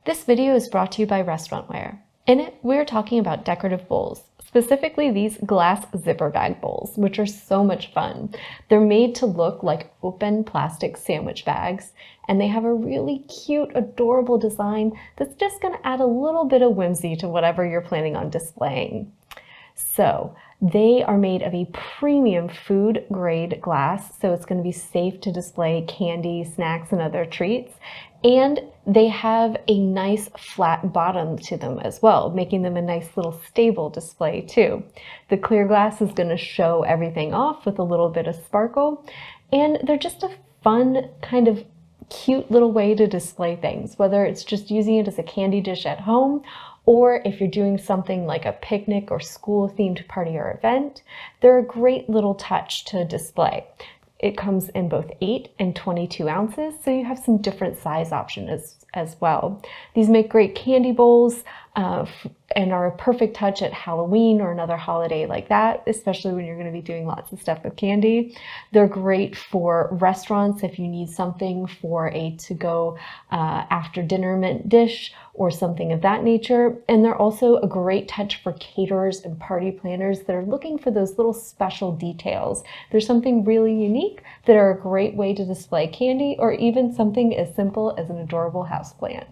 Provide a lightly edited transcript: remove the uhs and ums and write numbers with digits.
This video is brought to you by Restaurantware. In it, we're talking about decorative bowls, specifically these glass zipper bag bowls, which are so much fun. They're made to look like open plastic sandwich bags, and they have a really cute, adorable design that's just going to add a little bit of whimsy to whatever you're planning on displaying. So they are made of a premium food grade glass, so it's going to be safe to display candy, snacks, and other treats. And they have a nice flat bottom to them as well, making them a nice little stable display too. The clear glass is going to show everything off with a little bit of sparkle, and they're just a fun kind of cute little way to display things, whether it's just using it as a candy dish at home, or if you're doing something like a picnic or school themed party or event. They're a great little touch to display. It comes in both 8 and 22 ounces, so you have some different size options as well. These make great candy bowls and are a perfect touch at Halloween or another holiday like that, especially when you're going to be doing lots of stuff with candy. They're great for restaurants if you need something for a to-go after dinner mint dish or something of that nature. And they're also a great touch for caterers and party planners that are looking for those little special details. There's something really unique that are a great way to display candy, or even something as simple as an adorable houseplant.